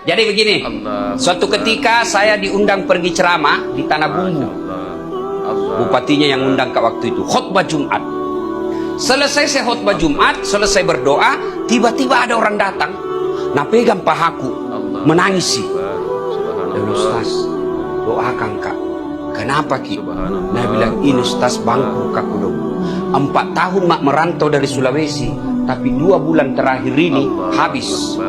Jadi begini, suatu ketika saya diundang pergi ceramah di Tanah Bumbu. Bupatinya yang undang ke waktu itu, khutbah Jumat. Selesai saya khutbah Jumat, selesai berdoa, tiba-tiba ada orang datang, nah pegang pahaku, menangis sih. Dan Ustaz, doakan kak. Kenapa ki? Nah bilang, ini Ustaz bangku kaku dong. 4 tahun mak merantau dari Sulawesi, tapi 2 bulan terakhir ini habis.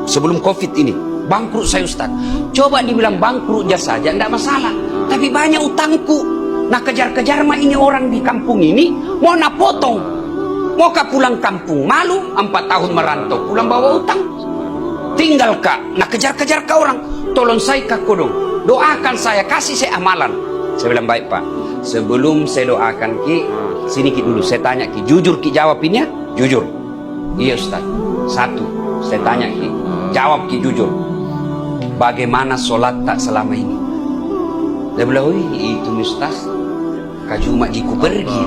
Sebelum Covid ini, bangkrut saya Ustaz. Coba dibilang bangkrutnya saja, tidak masalah. Tapi banyak utangku. Nah kejar-kejar mah ini orang di kampung ini, mau nak potong. Mau kak pulang kampung, malu 4 tahun merantau, pulang bawa utang. Tinggal kak, nah kejar-kejar kak orang. Tolong saya kak kodong, doakan saya, kasih saya amalan. Saya bilang baik pak. Sebelum saya doakan ki, sini ki dulu, saya tanya ki, jujur ki jawabinnya, jujur. Iya Ustaz. 1, saya tanya ki, jawab ki jujur. Bagaimana sholat tak selama ini? Dia bilang, itu Ustaz, kajuma jiku pergi.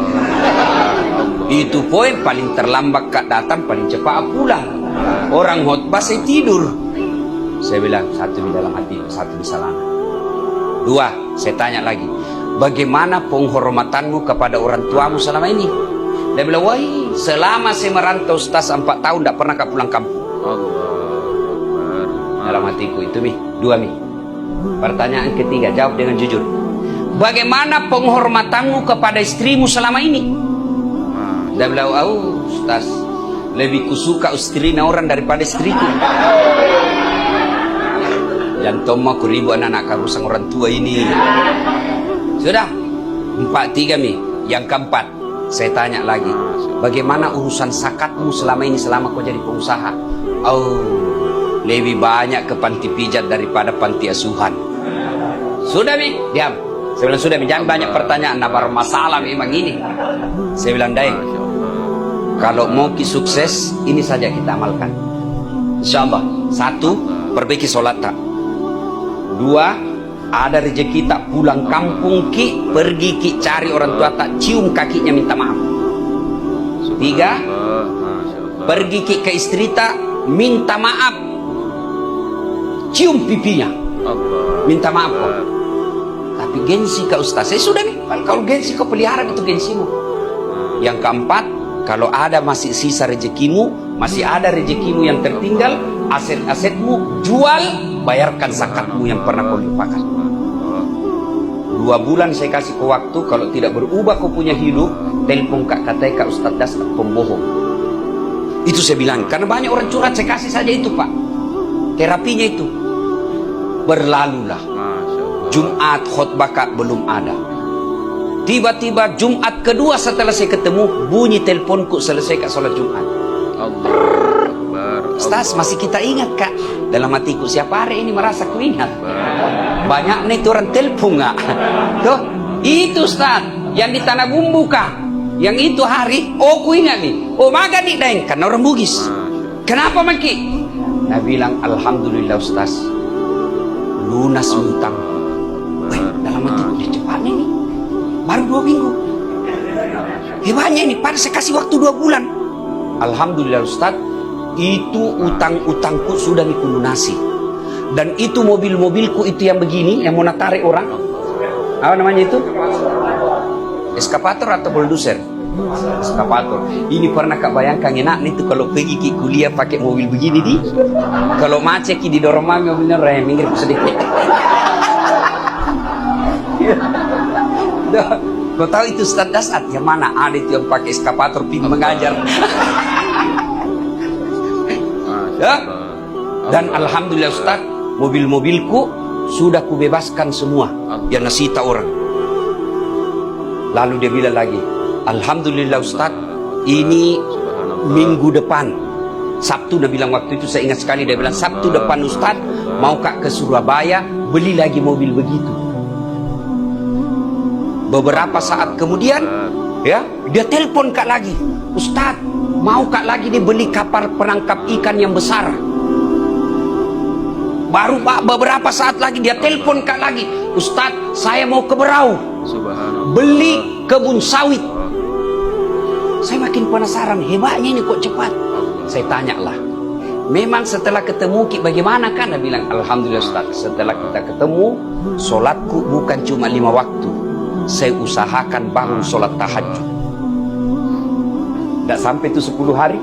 Itu poin paling terlambat kak datang, paling cepat pulang. Orang khotbah saya tidur. Saya bilang, 1 di dalam hati, 1 di salana. 2, saya tanya lagi, bagaimana penghormatanmu kepada orang tuamu selama ini? Dia bilang, selama saya merantau Ustaz 4 tahun tidak pernah kak pulang kampung. Dalam hatiku itu 2. Pertanyaan ketiga, jawab dengan jujur. Bagaimana penghormatanmu kepada istrimu selama ini? Dia bilang, Ustaz, lebih kusuka istrinya orang daripada istriku. Yang tomo aku ribu anak-anak karusang orang tua ini. Sudah 4-3 Yang keempat, saya tanya lagi, bagaimana urusan zakatmu selama ini, selama kau jadi pengusaha? Lebih banyak ke panti pijat daripada panti asuhan. Sudah diam. Saya bilang, sudah jangan banyak pertanyaan, nabar masalah memang ini. Saya bilang, Dai, kalau mau ki sukses, ini saja kita amalkan. InsyaAllah. 1, perbaiki sholat tak. 2, ada rezeki tak, pulang kampung ki, pergi ki cari orang tua tak, cium kakinya minta maaf. 3, pergi ki ke istri tak, minta maaf, cium pipinya, minta maaf kok. Tapi gengsi kak Ustaz, saya sudah kalau gengsi kau pelihara itu gengsimu. Yang keempat, kalau ada masih sisa rezekimu, masih ada rezekimu yang tertinggal, aset-asetmu jual, bayarkan zakatmu yang pernah kau lupakan. 2 bulan saya kasih kau waktu, kalau tidak berubah kau punya hidup, telepon kak, katanya kak Ustaz Das pembohong. Itu saya bilang, karena banyak orang curhat, saya kasih saja itu pak, terapinya itu. Berlalulah Jumat, khutbah kak belum ada. Tiba-tiba Jumat kedua setelah saya ketemu, bunyi teleponku selesai kak sholat Jumat. Ustaz, masih kita ingat kak. Dalam hatiku, siapa hari ini merasa ku ingat. Banyak nih orang telepon nggak? Tuh, itu Ustaz yang di Tanah Bumbu kak. Yang itu hari, ku ingat nih. Maka nih daeng, karena orang Bugis. Kenapa maki? Nah bilang, alhamdulillah Ustaz, lunas utang. Dalam hatiku, udah cepatnya nih, baru 2 minggu. Hebatnya ini, pada saya kasih waktu 2 bulan. Alhamdulillah Ustaz, itu utang-utangku sudah dikulunasi. Dan itu mobil-mobilku itu yang begini, yang mau tarik orang, apa namanya itu? Eskapator atau bulldozer? Eskapator. Ini pernah kak bayangkan enak nih tuh kalau pergi ki kuliah pakai mobil begini di. Kalau macet ki didorong mami mobilnya rem minggir sedikit. Kau tahu itu Ustaz Dasat yang mana? Ada itu yang pakai eskapator pergi mengajar. Ya? Dan alhamdulillah Ustaz, mobil-mobilku sudah kubebaskan semua yang nasita orang. Lalu dia bilang lagi, alhamdulillah Ustaz, ini minggu depan Sabtu, dia bilang waktu itu saya ingat sekali, dia bilang Sabtu depan Ustaz mau kak ke Surabaya beli lagi mobil begitu. Beberapa saat kemudian, ya, dia telepon kak lagi, Ustaz, mau kak lagi nih beli kapal penangkap ikan yang besar. Baru beberapa saat lagi dia telepon kak lagi, Ustaz, saya mau ke Berau, beli kebun sawit. Saya makin penasaran, hebatnya ini kok cepat. Saya tanyalah, Memang setelah ketemu Ki bagaimana kan? Dia bilang, alhamdulillah Ustaz, setelah kita ketemu, sholatku bukan cuma 5 waktu. Saya usahakan bangun sholat tahajud. Tidak sampai itu 10 hari.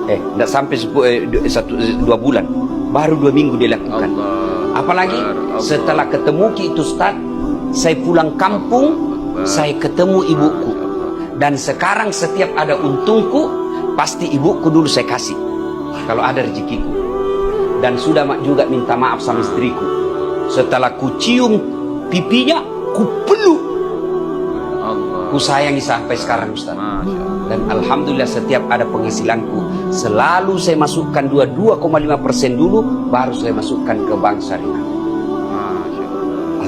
Tidak sampai 2 bulan. Baru 2 minggu dia lakukan. Apalagi setelah ketemu Ki itu Ustaz, saya pulang kampung, saya ketemu ibuku. Dan sekarang setiap ada untungku, pasti ibuku dulu saya kasih. Kalau ada rezekiku. Dan sudah juga minta maaf sama istriku. Setelah ku cium pipinya, ku peluk. Ku sayangi sampai sekarang Ustaz. Dan alhamdulillah setiap ada penghasilanku, selalu saya masukkan 2,5% dulu, baru saya masukkan ke bank syariah.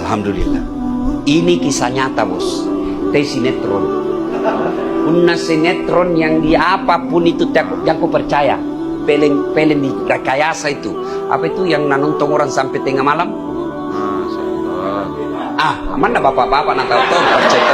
Alhamdulillah. Ini kisah nyata bos. Teh sinetron. Punna sinetron yang di apapun itu yang ku percaya. Peleng di rekayasa itu. Apa itu yang nonton orang sampai tengah malam? Mana bapak-bapak nak tahu percaya.